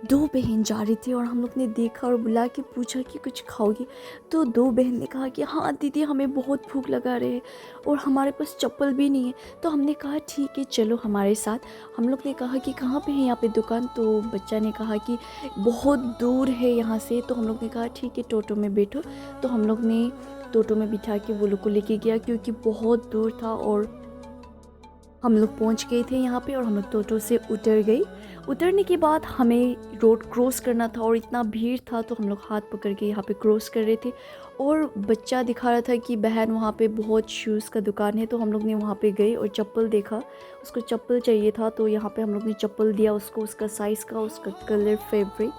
दो बहन जा रही थी और हम लोग ने देखा और बुला के पूछा कि कुछ खाओगी। तो दो बहन ने कहा कि हाँ दीदी, हमें बहुत भूख लगा रहे है और हमारे पास चप्पल भी नहीं है। तो हमने कहा ठीक है चलो हमारे साथ। हम लोग ने कहा कि कहाँ पे है यहाँ पे दुकान। तो बच्चा ने कहा कि बहुत दूर है यहाँ से। तो हम लोग ने कहा ठीक है टोटो में बैठो। तो हम लोग ने टोटो में बिठा के वो लोग को लेके गया, क्योंकि बहुत दूर था। और हम लोग पहुंच गए थे यहाँ पे और हम लोग टोटो से उतर गए। उतरने के बाद हमें रोड क्रॉस करना था और इतना भीड़ था, तो हम लोग हाथ पकड़ के यहाँ पे क्रॉस कर रहे थे। और बच्चा दिखा रहा था कि बहन वहाँ पे बहुत शूज़ का दुकान है। तो हम लोग ने वहाँ पे गए और चप्पल देखा, उसको चप्पल चाहिए था। तो यहाँ पे हम लोग ने चप्पल दिया उसको, उसका साइज़ का, उसका कलर फेवरेट।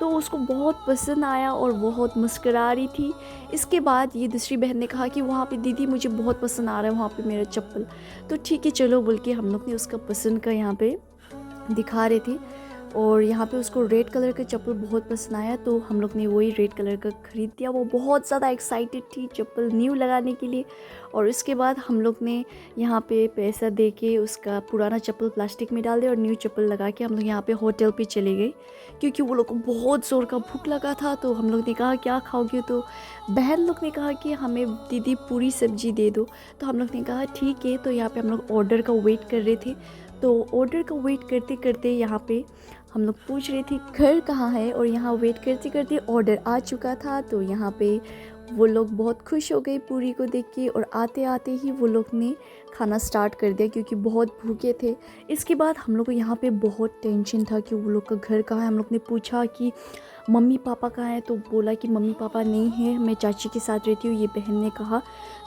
तो उसको बहुत पसंद आया और बहुत मुस्कुरा रही थी। इसके बाद ये दूसरी बहन ने कहा कि वहाँ पे दीदी मुझे बहुत पसंद आ रहा है वहाँ पे मेरा चप्पल। तो ठीक है चलो बोल के हम लोग ने उसका पसंद का यहाँ पे दिखा रहे थे। और यहाँ पे उसको रेड कलर का चप्पल बहुत पसंद आया, तो हम लोग ने वही रेड कलर का ख़रीद दिया। वो बहुत ज़्यादा एक्साइटेड थी चप्पल न्यू लगाने के लिए। और उसके बाद हम लोग ने यहाँ पे पैसा दे के उसका पुराना चप्पल प्लास्टिक में डाल दिया और न्यू चप्पल लगा के हम लोग यहाँ पे होटल पे चले गए, क्योंकि वो लोग को बहुत ज़ोर का भूख लगा था। तो हम लोग ने कहा क्या खाओगे। तो बहन लोग ने कहा कि हमें दीदी पूरी सब्जी दे दो। तो हम लोग ने कहा ठीक है। तो यहाँ पे हम लोग ऑर्डर का वेट कर रहे थे। तो ऑर्डर का वेट करते करते यहाँ पे हम लोग पूछ रहे थे घर कहाँ है, और यहाँ वेट करते करते ऑर्डर आ चुका था। तो यहाँ पे वो लोग बहुत खुश हो गए पूरी को देख के, और आते आते ही वो लोग ने खाना स्टार्ट कर दिया, क्योंकि बहुत भूखे थे। इसके बाद हम लोग को यहाँ पे बहुत टेंशन था कि वो लोग का घर कहाँ है। हम लोग ने पूछा कि मम्मी पापा कहाँ हैं। तो बोला कि मम्मी पापा नहीं है, मैं चाची के साथ रहती हूँ, ये बहन ने कहा।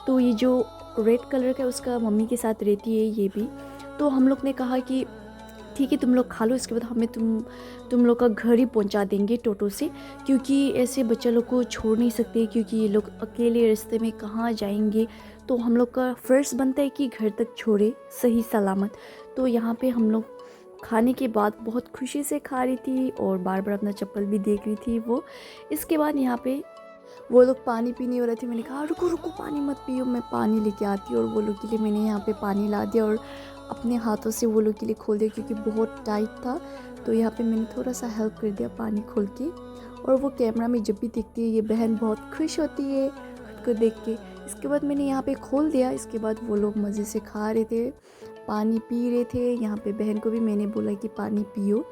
तो ये जो रेड कलर का उसका मम्मी के साथ रहती है ये भी। तो हम लोग ने कहा कि ठीक है तुम लोग खा लो, इसके बाद हमें तुम लोग का घर ही पहुंचा देंगे टोटो से, क्योंकि ऐसे बच्चा लोग को छोड़ नहीं सकते, क्योंकि ये लोग अकेले रास्ते में कहाँ जाएंगे। तो हम लोग का फ़र्ज़ बनता है कि घर तक छोड़े सही सलामत। तो यहाँ पे हम लोग खाने के बाद बहुत खुशी से खा रही थी और बार बार अपना चप्पल भी देख रही थी वो। इसके बाद यहाँ पे वो लोग पानी पीने वाले थे। मैंने कहा रुको रुको पानी मत पियो, मैं पानी लेके आती हूँ। और वो लोग के लिए मैंने यहाँ पे पानी ला दिया और अपने हाथों से वो लोग के लिए खोल दिया, क्योंकि बहुत टाइट था। तो यहाँ पे मैंने थोड़ा सा हेल्प कर दिया पानी खोल के। और वो कैमरा में जब भी दिखती है ये बहन बहुत खुश होती है खुद को देख के। इसके बाद मैंने यहाँ पे खोल दिया। इसके बाद वो लोग मज़े से खा रहे थे, पानी पी रहे थे। यहाँ पे बहन को भी मैंने बोला कि पानी पियो।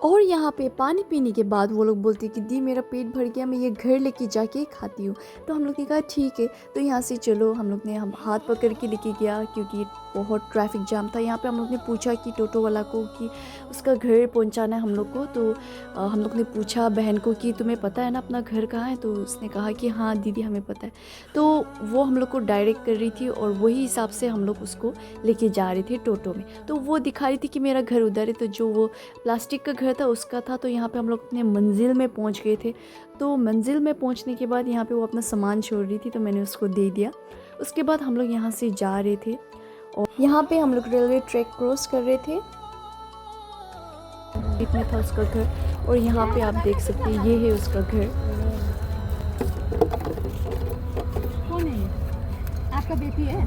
और यहाँ पे पानी पीने के बाद वो लोग बोलते कि दी मेरा पेट भर गया, मैं ये घर लेके जाके खाती हूँ। तो हम लोग ने कहा ठीक है। तो यहाँ से चलो, हम लोग ने हम हाथ पकड़ के लेके गया, क्योंकि बहुत ट्रैफिक जाम था। यहाँ पे हम लोग ने पूछा कि टोटो वाला को कि उसका घर पहुँचाना है हम लोग को। तो हम लोग ने पूछा बहन को कि तुम्हें पता है ना अपना घर कहाँ है। तो उसने कहा कि हाँ दीदी हमें पता है। तो वो हम लोग को डायरेक्ट कर रही थी और वही हिसाब से हम लोग उसको लेके जा रहे थे टोटो में। तो वो दिखा रही थी कि मेरा घर उधर है। तो जो वो प्लास्टिक का घर था उसका था। तो यहाँ पे हम लोग अपने मंजिल में पहुँच गए थे। तो मंजिल में पहुँचने के बाद यहाँ पे वो अपना सामान छोड़ रही थी, तो मैंने उसको दे दिया। उसके बाद हम लोग यहाँ से जा रहे थे और यहाँ पे हम लोग रेलवे ट्रैक क्रॉस कर रहे थे। इतने था उसका घर, और यहाँ पे आप देख सकते हैं ये है उसका घर। कौन है? आपका बेटी है?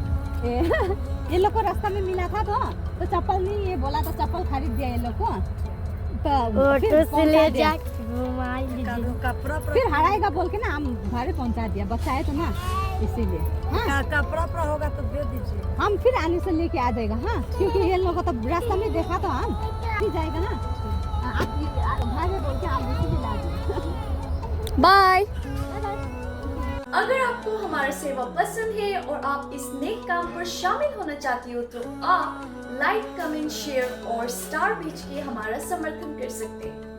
ये लोग को रास्ता में मिला था तो चप्पल नहीं, ये बोला तो चप्पल खरीद दिया ये लोग को। फिर हराएगा बोल के ना हम घर पहुंचा दिया। बच्चा है तो ना इसीलिए। हाँ कपड़ा होगा तो दे दीजिए, हम फिर आने से लेके आ जाएगा। हाँ क्योंकि ये लोग को तो रास्ता में देखा तो हम फिर जाएगा ना। आप घर बोल के हम इसीलिए ला दिए। बाय। अगर आपको हमारा सेवा पसंद है और आप इस नेक काम पर शामिल होना चाहती हो, तो आप लाइक, कमेंट, शेयर और स्टार भेज के हमारा समर्थन कर सकते हैं।